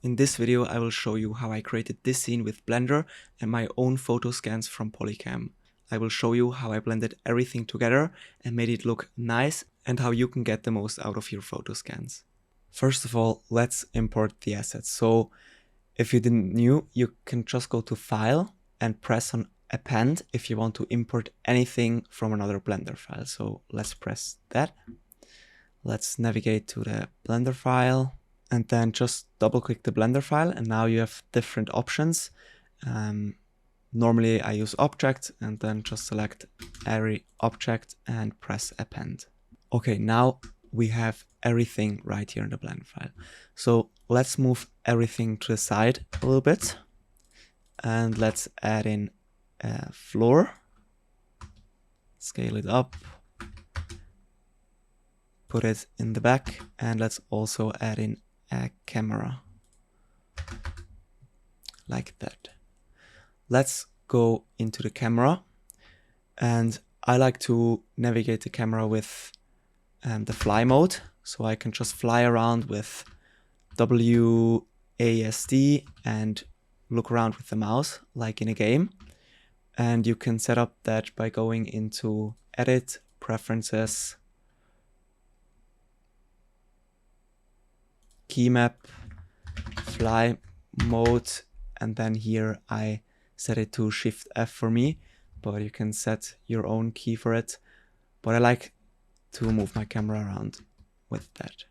In this video I will show you how I created this scene with Blender and my own Photoscans from Polycam. I will show you how I blended everything together and made it look nice and how you can get the most out of your Photoscans. First of all, let's import the assets. So if you didn't know, you can just go to File and press on Append if you want to import anything from another Blender file. So let's press that. Let's navigate to the Blender file and then just double click the Blender file, and now you have different options. Normally I use object and then just select every object and press append. Okay, now we have everything right here in the Blender file. So let's move everything to the side a little bit and let's add in a floor, scale it up, put it in the back, and let's also add in a camera like that. Let's go into the camera, and I like to navigate the camera with the fly mode, so I can just fly around with WASD and look around with the mouse like in a game. And you can set up that by going into Edit, Preferences, Key Map, Fly Mode, and then here I set it to Shift F for me, but you can set your own key for it. But I like to move my camera around with that.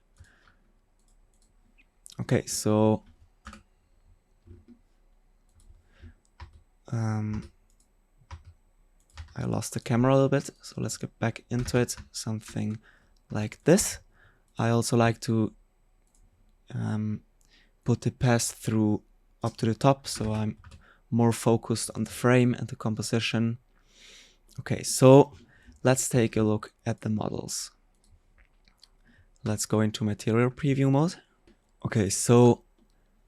Okay, so I lost the camera a little bit, so let's get back into it. Something like this. I also like to put the pass through up to the top, so I'm more focused on the frame and the composition. Okay, so let's take a look at the models. Let's go into material preview mode. Okay, so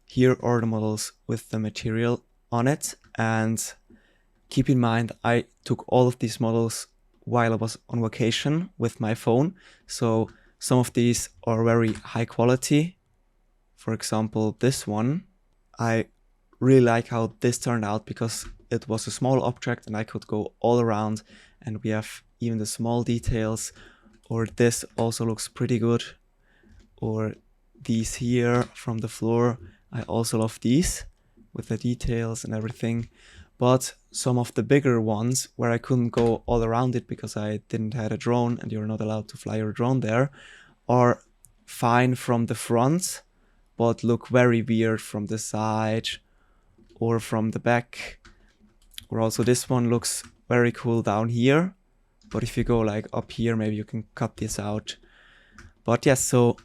here are the models with the material on it, and keep in mind I took all of these models while I was on vacation with my phone, so some of these are very high quality. For example, this one, I really like how this turned out because it was a small object and I could go all around, and we have even the small details. Or this also looks pretty good. Or these here from the floor, I also love these with the details and everything. But some of the bigger ones where I couldn't go all around it because I didn't have a drone and you're not allowed to fly your drone there, are fine from the front, but look very weird from the side or from the back. Or also this one looks very cool down here, but if you go like up here, maybe you can cut this out. But yes, so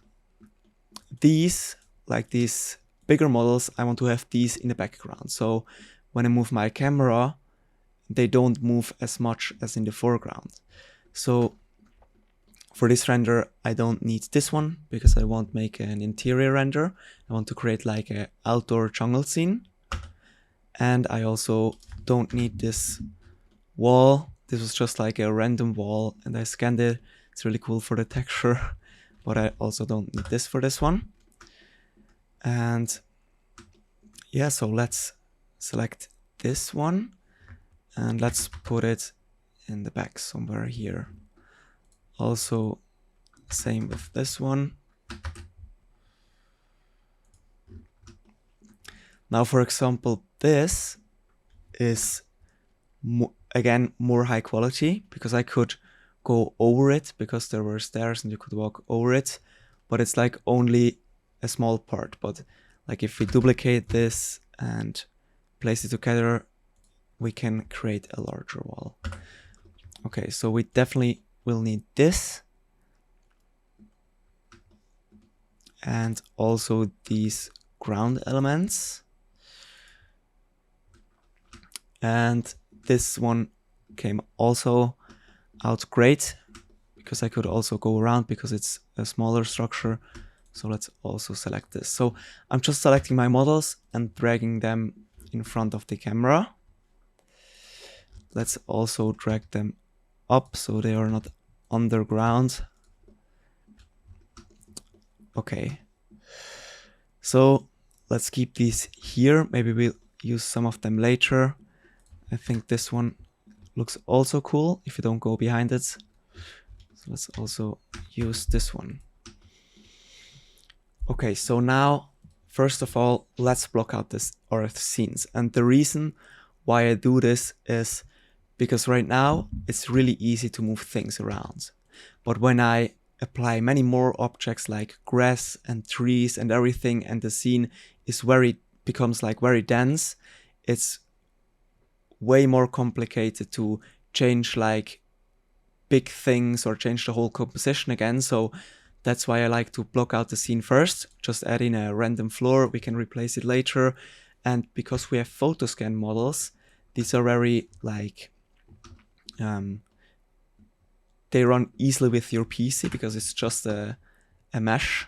these, like these bigger models, I want to have these in the background. So when I move my camera, they don't move as much as in the foreground. So for this render, I don't need this one because I won't make an interior render. I want to create like an outdoor jungle scene. And I also don't need this wall. This was just like a random wall and I scanned it. It's really cool for the texture, but I also don't need this for this one. And yeah, so let's select this one and let's put it in the back somewhere here. Also, same with this one. Now, for example, this is again more high quality because I could go over it because there were stairs and you could walk over it, but it's like only a small part. But like if we duplicate this and place it together, we can create a larger wall. Okay, so we definitely will need this and also these ground elements. And this one came also out great because I could also go around because it's a smaller structure. So let's also select this. So I'm just selecting my models and dragging them in front of the camera. Let's also drag them up so they are not underground. Okay, so let's keep these here. Maybe we'll use some of them later. I think this one looks also cool if you don't go behind it. So let's also use this one. Okay, so now, first of all, let's block out this earth scenes. And the reason why I do this is because right now it's really easy to move things around. But when I apply many more objects like grass and trees and everything, and the scene is becomes like very dense, it's way more complicated to change like big things or change the whole composition again. So that's why I like to block out the scene first, just add in a random floor, we can replace it later. And because we have Photoscan models, these are very like, they run easily with your PC because it's just a mesh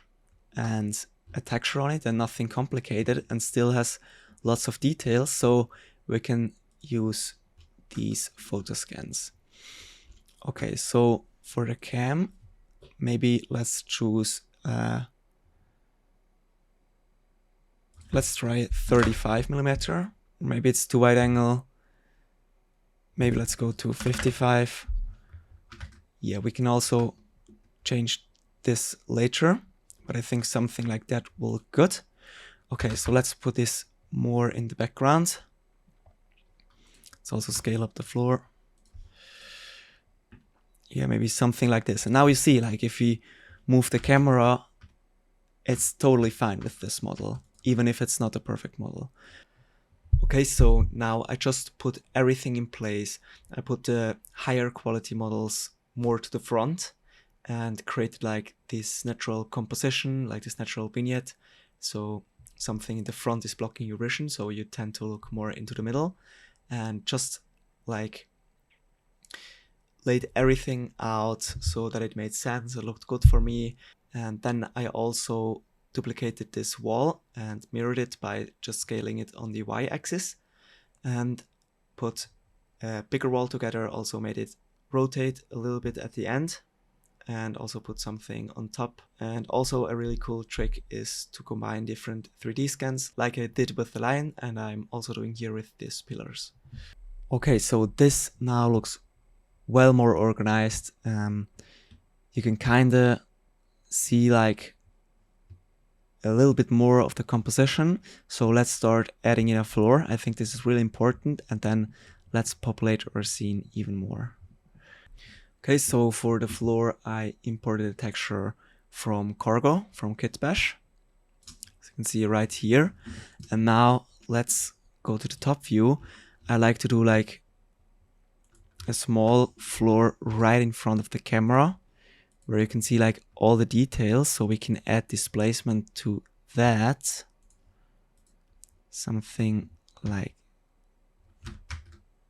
and a texture on it and nothing complicated, and still has lots of details. So we can use these Photoscans. Okay, so for the cam, maybe let's choose, let's try 35mm. Maybe it's too wide angle. Maybe let's go to 55. Yeah, we can also change this later, but I think something like that will look good. Okay, so let's put this more in the background. Let's also scale up the floor. Yeah, maybe something like this. And now you see, like, if we move the camera, it's totally fine with this model, even if it's not a perfect model. Okay, so now I just put everything in place. I put the higher quality models more to the front and created like this natural composition, like this natural vignette. So something in the front is blocking your vision, so you tend to look more into the middle, and just like laid everything out so that it made sense, it looked good for me. And then I also duplicated this wall and mirrored it by just scaling it on the y-axis, and put a bigger wall together, also made it rotate a little bit at the end, and also put something on top. And also a really cool trick is to combine different 3D scans like I did with the line, and I'm also doing here with these pillars. Okay, so this now looks well more organized. You can kinda see like a little bit more of the composition. So let's start adding in a floor. I think this is really important, and then let's populate our scene even more. Okay, so for the floor, I imported a texture from Cargo, from Kitbash, as you can see right here. And now let's go to the top view. I like to do like a small floor right in front of the camera, where you can see like all the details, so we can add displacement to that. Something like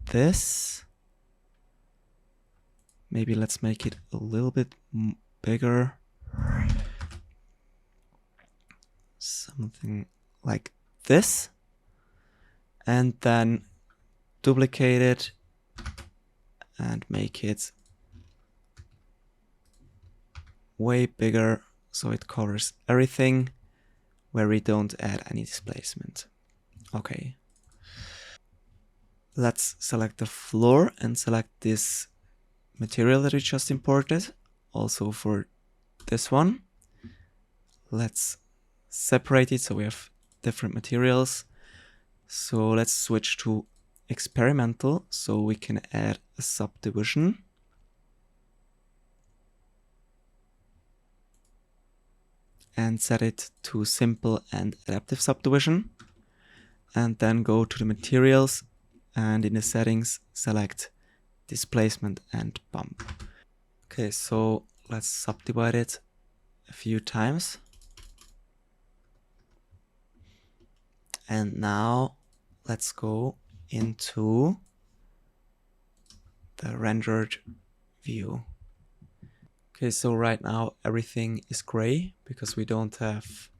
this. Maybe let's make it a little bit bigger. Something like this. And then duplicate it and make it way bigger so it covers everything, where we don't add any displacement. Okay. Let's select the floor and select this material that we just imported, also for this one. Let's separate it so we have different materials. So let's switch to experimental so we can add a subdivision. And set it to simple and adaptive subdivision. And then go to the materials, and in the settings select displacement and bump. Okay, so let's subdivide it a few times. And now let's go into the rendered view. Okay, so right now everything is gray because we don't have,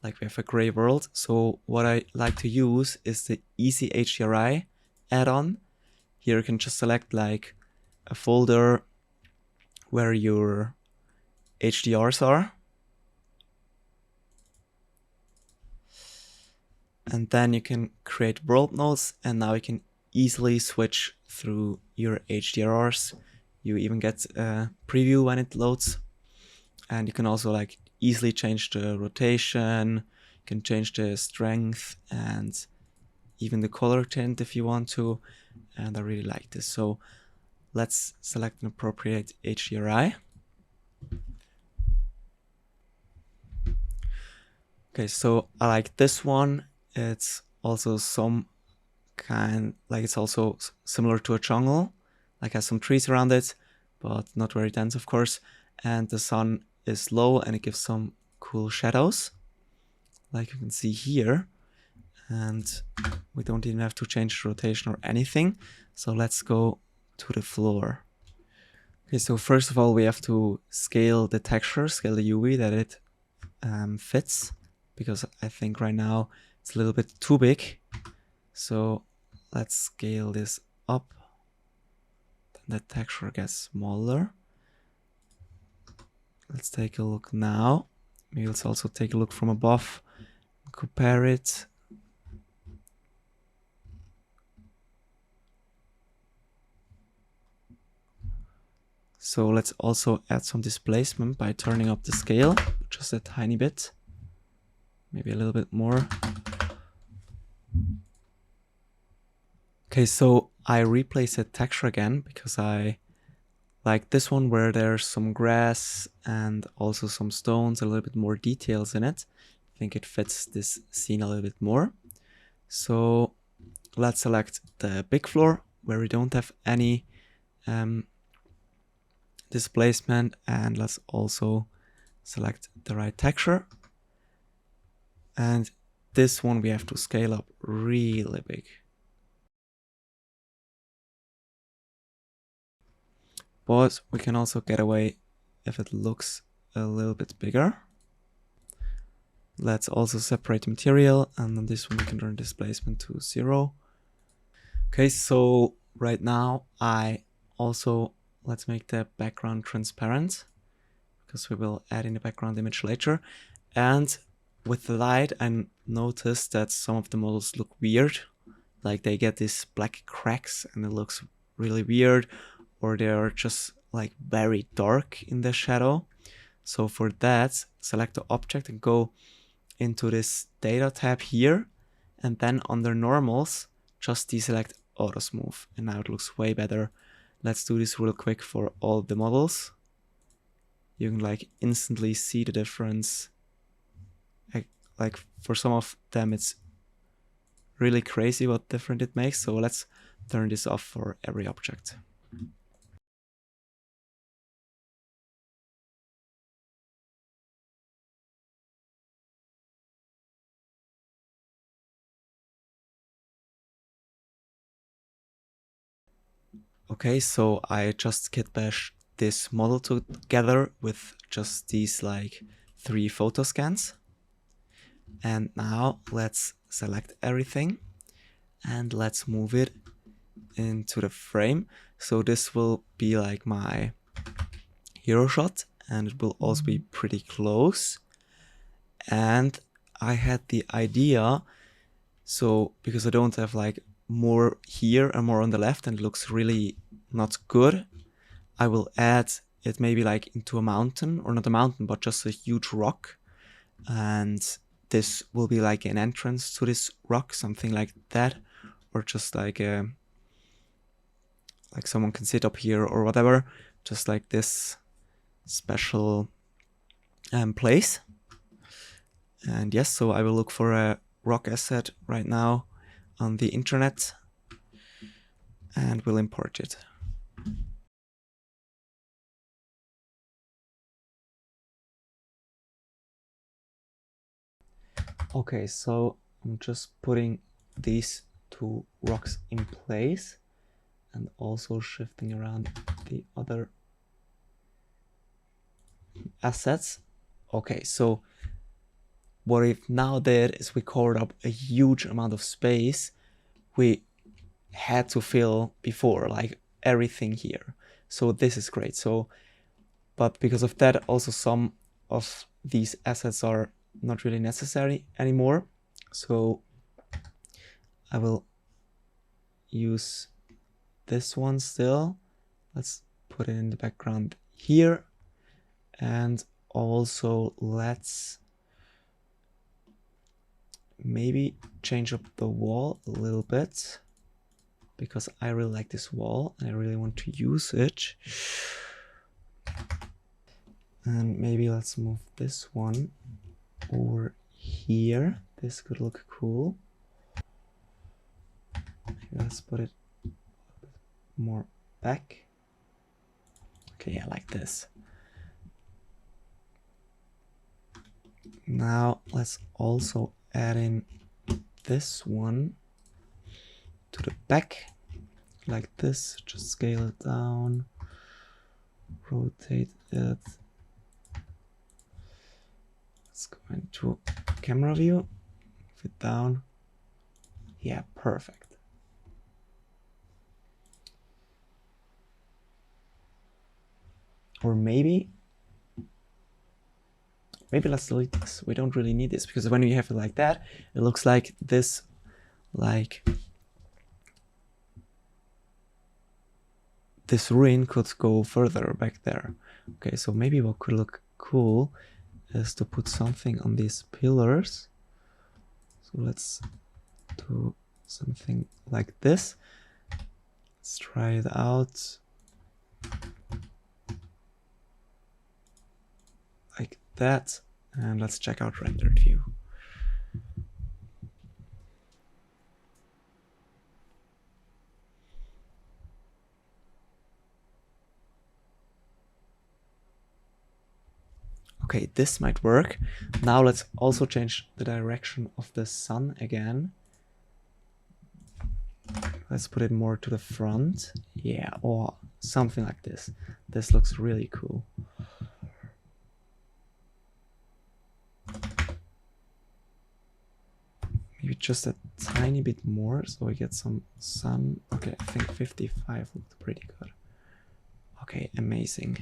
like, we have a gray world. So what I like to use is the Easy HDRI add-on. Here you can just select like a folder where your HDRs are. And then you can create world nodes, and now you can easily switch through your HDRRs. You even get a preview when it loads. And you can also like easily change the rotation, you can change the strength and even the color tint if you want to. And I really like this. So let's select an appropriate HDRI. Okay, so I like this one. It's also some kind, like it's also similar to a jungle, like has some trees around it, but not very dense, of course. And the sun is low and it gives some cool shadows, like you can see here. And we don't even have to change the rotation or anything. So let's go to the floor. Okay, so first of all, we have to scale the texture, scale the UV that it fits, because I think right now it's a little bit too big. So let's scale this up. Then the texture gets smaller. Let's take a look now. Maybe let's also take a look from above, compare it. So let's also add some displacement by turning up the scale just a tiny bit, maybe a little bit more. Okay, so I replace the texture again because I like this one where there's some grass and also some stones, a little bit more details in it. I think it fits this scene a little bit more. So let's select the big floor where we don't have any displacement, and let's also select the right texture. And this one we have to scale up really big. But we can also get away if it looks a little bit bigger. Let's also separate material, and on this one we can turn displacement to 0. Okay, so right now let's make the background transparent, because we will add in the background image later. And with the light, I noticed that some of the models look weird, like they get these black cracks and it looks really weird, or they are just like very dark in the shadow. So for that, select the object and go into this data tab here, and then under normals, just deselect auto smooth, and now it looks way better. Let's do this real quick for all the models. You can like instantly see the difference. Like for some of them it's really crazy what different it makes. So let's turn this off for every object. Okay, so I just git bash this model together with just these like 3 photoscans. And now let's select everything and let's move it into the frame. So this will be like my hero shot, and it will also be pretty close. And I had the idea, so because I don't have like more here and more on the left and it looks really not good, I will add it maybe like into a mountain, or not a mountain, but just a huge rock. And this will be like an entrance to this rock, something like that, or just like someone can sit up here or whatever, just like this special place. And yes, so I will look for a rock asset right now on the internet and we'll import it. Okay, so I'm just putting these 2 rocks in place and also shifting around the other assets. Okay, so what we've now did is we covered up a huge amount of space we had to fill before, like everything here. So this is great. So, but because of that, also some of these assets are not really necessary anymore. So I will use this one still. Let's put it in the background here. And also let's maybe change up the wall a little bit, because I really like this wall and I really want to use it. And maybe let's move this one over here. This could look cool. Maybe let's put it more back. Okay, yeah, like this. Now let's also add in this one to the back, like this. Just scale it down, rotate it. Let's go into camera view, move it down. Yeah, perfect. Or maybe let's delete this. We don't really need this, because when you have it like that, it looks like this, like this ruin could go further back there. Okay, so maybe what could look cool is to put something on these pillars. So let's do something like this. Let's try it out. Like that. And let's check out rendered view. Okay, this might work. Now let's also change the direction of the sun again. Let's put it more to the front. Yeah, or something like this. This looks really cool. Maybe just a tiny bit more so we get some sun. Okay, I think 55 looked pretty good. Okay, amazing.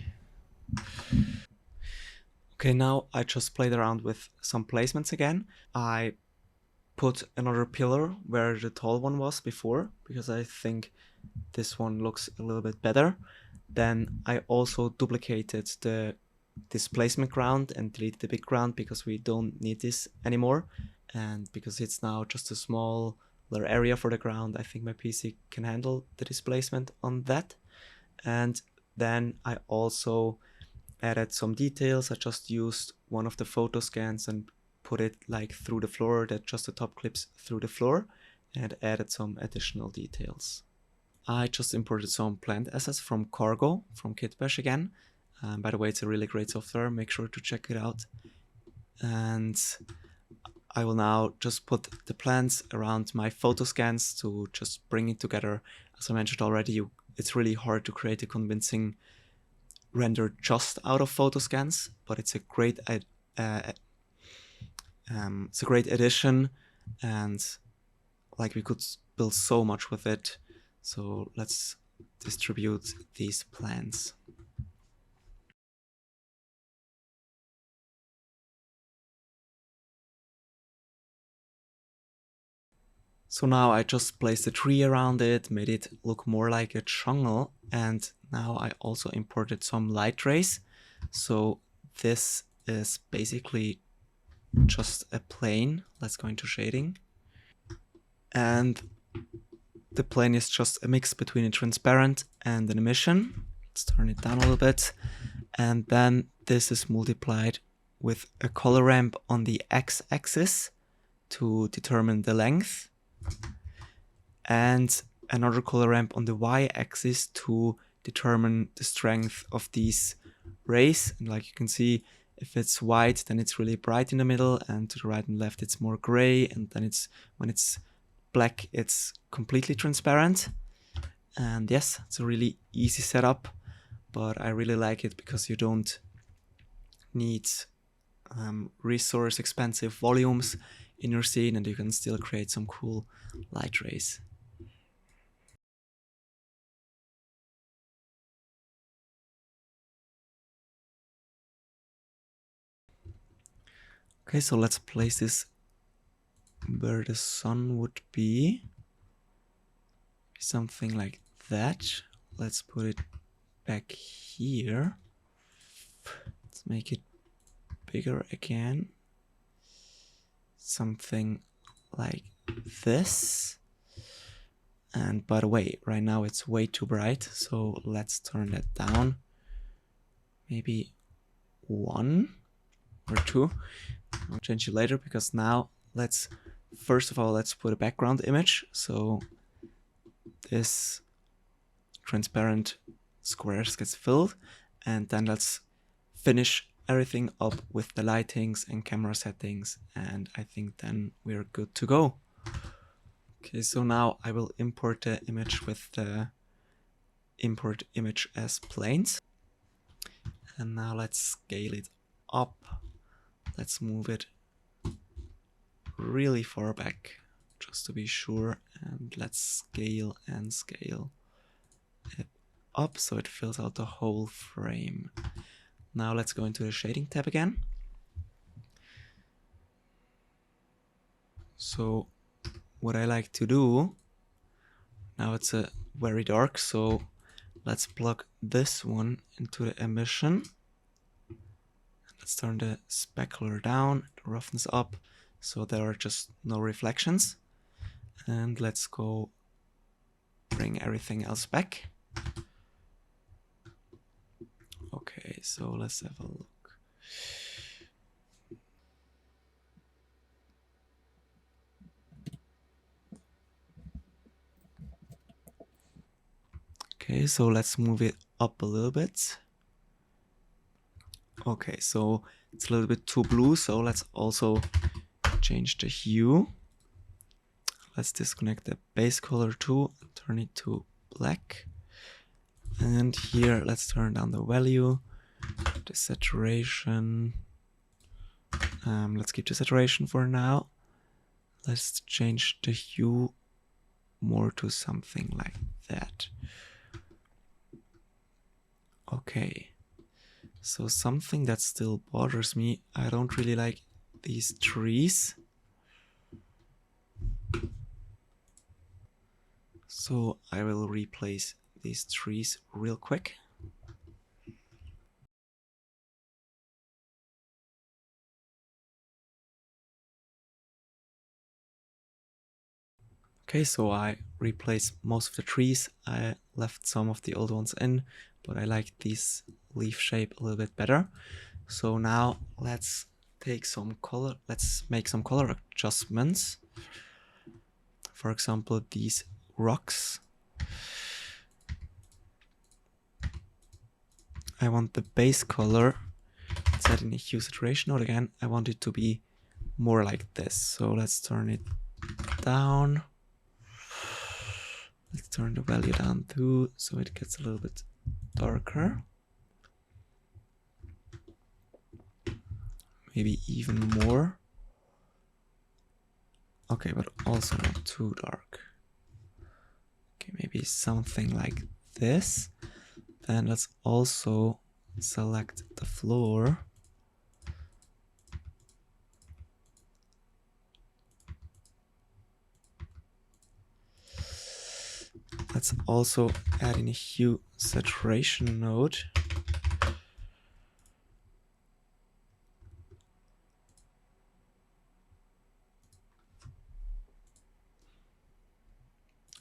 Okay, now I just played around with some placements again. I put another pillar where the tall one was before, because I think this one looks a little bit better. Then I also duplicated the displacement ground and deleted the big ground, because we don't need this anymore. And because it's now just a smaller area for the ground, I think my PC can handle the displacement on that. And then I also added some details. I just used one of the Photoscans and put it like through the floor, that just the top clips through the floor, and added some additional details. I just imported some plant assets from Cargo, from Kitbash again. By the way, it's a really great software. Make sure to check it out. And I will now just put the plants around my Photoscans to just bring it together. As I mentioned already, it's really hard to create a convincing render just out of Photoscans, but it's a great addition, and like we could build so much with it. So let's distribute these plants. So now I just placed a tree around it, made it look more like a jungle, and now I also imported some Lighrays. So this is basically just a plane. Let's go into shading. And the plane is just a mix between a transparent and an emission. Let's turn it down a little bit. And then this is multiplied with a color ramp on the x-axis to determine the length, and another color ramp on the y-axis to determine the strength of these rays. And like you can see, if it's white, then it's really bright in the middle, and to the right and left it's more gray, and then when it's black, it's completely transparent. And yes, it's a really easy setup, but I really like it because you don't need resource expensive volumes in your scene, and you can still create some cool light rays. Okay, so let's place this where the sun would be. something like that. Let's put it back here. Let's make it bigger again. Something like this. And by the way, right now it's way too bright, so let's turn that down. Maybe 1 or 2. I'll change it later, because now first of all, let's put a background image. So this transparent squares gets filled, and then let's finish everything up with the lightings and camera settings, and I think then we're good to go. Okay, so now I will import the image with the import image as planes. And now let's scale it up. Let's move it really far back, just to be sure. And let's scale and scale it up so it fills out the whole frame. Now let's go into the shading tab again. So what I like to do, now it's a very dark, so let's plug this one into the emission. Let's turn the specular down, the roughness up, so there are just no reflections. And let's go bring everything else back. Okay, so let's have a look. Okay, so let's move it up a little bit. Okay, so it's a little bit too blue, so let's also change the hue. Let's disconnect the base color too, turn it to black. And here, let's turn down the value, the saturation. Let's keep the saturation for now. Let's change the hue more to something like that. Okay. So something that still bothers me, I don't really like these trees. So I will replace these trees real quick. Okay, so I replaced most of the trees. I left some of the old ones in, but I like this leaf shape a little bit better. So now let's take some color, let's make some color adjustments. For example, these rocks. I want the base color set in a hue saturation node again. I want it to be more like this. So let's turn it down. Let's turn the value down too, so it gets a little bit darker. Maybe even more. Okay, but also not too dark. Okay, maybe something like this. Then let's also select the floor. Let's also add in a hue saturation node.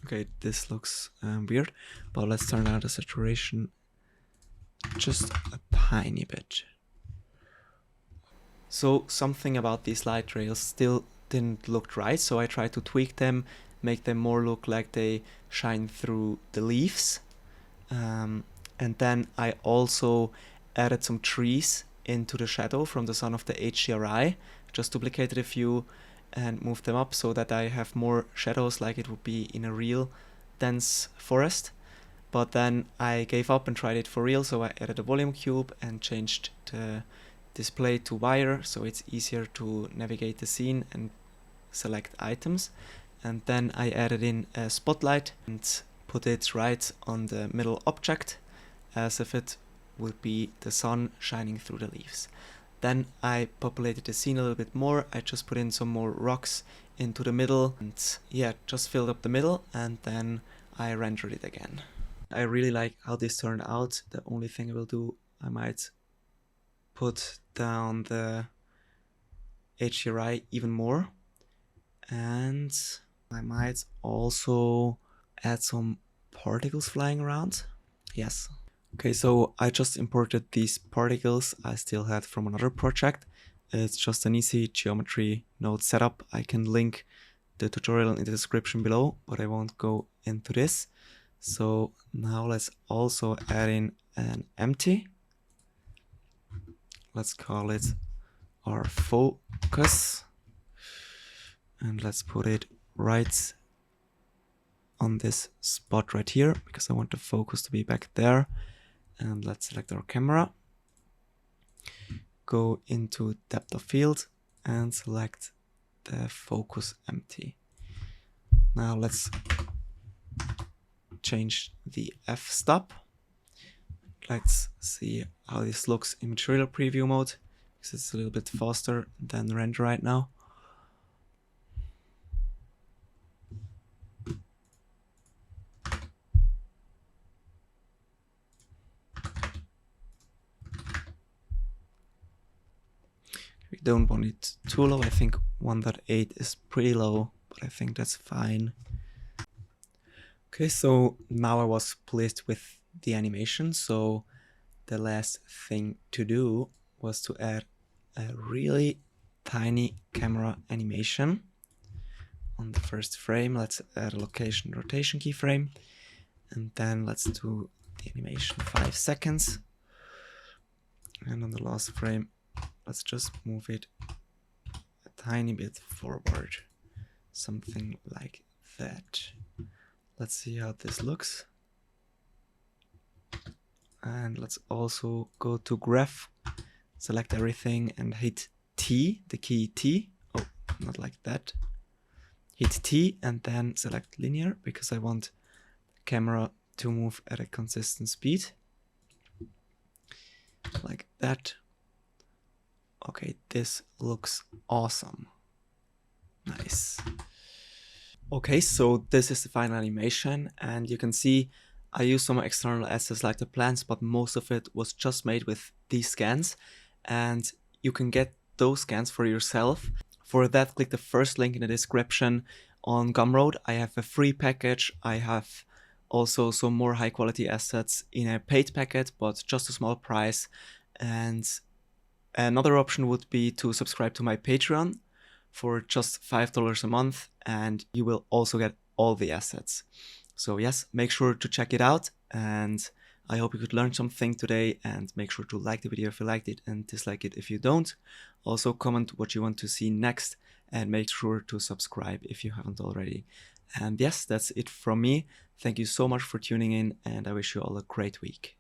Okay, this looks weird, but let's turn down the saturation just a tiny bit. So something about these light rails still didn't look right, so I tried to tweak them, make them more look like they shine through the leaves. And then I also added some trees into the shadow from the sun of the HDRI, just duplicated a few and moved them up so that I have more shadows like it would be in a real dense forest. But then I gave up and tried it for real, so I added a volume cube and changed the display to wire so it's easier to navigate the scene and select items. And then I added in a spotlight and put it right on the middle object as if it would be the sun shining through the leaves. Then I populated the scene a little bit more. I just put in some more rocks into the middle and yeah, just filled up the middle, and then I rendered it again. I really like how this turned out. The only thing I will do, I might put down the HDRI even more, and I might also add some particles flying around. Yes. Okay, so I just imported these particles I still had from another project. It's just an easy geometry node setup. I can link the tutorial in the description below, but I won't go into this. So now let's also add in an empty. Let's call it our focus, and let's put it right on this spot right here because I want the focus to be back there. And let's select our camera, go into depth of field and select the focus empty. Now let's change the f-stop. Let's see how this looks in material preview mode because it's a little bit faster than render right now. We don't want it too low. I think 1.8 is pretty low, but I think that's fine. Okay, so now I was pleased with the animation, so the last thing to do was to add a really tiny camera animation. On the first frame, let's add a location rotation keyframe, and then let's do the animation 5 seconds. And on the last frame, let's just move it a tiny bit forward, something like that. Let's see how this looks. And let's also go to graph, select everything and hit T, the key T. Oh, not like that. Hit T and then select linear because I want the camera to move at a consistent speed. Like that. Okay, this looks awesome. Nice. Okay, so this is the final animation, and you can see I used some external assets like the plants, but most of it was just made with these scans, and you can get those scans for yourself. For that, click the first link in the description. On Gumroad, I have a free package. I have also some more high quality assets in a paid packet, but just a small price. And another option would be to subscribe to my Patreon for just $5 a month, and you will also get all the assets. So yes, make sure to check it out, and I hope you could learn something today, and make sure to like the video if you liked it and dislike it if you don't. Also comment what you want to see next, and make sure to subscribe if you haven't already. And yes, that's it from me. Thank you so much for tuning in, and I wish you all a great week.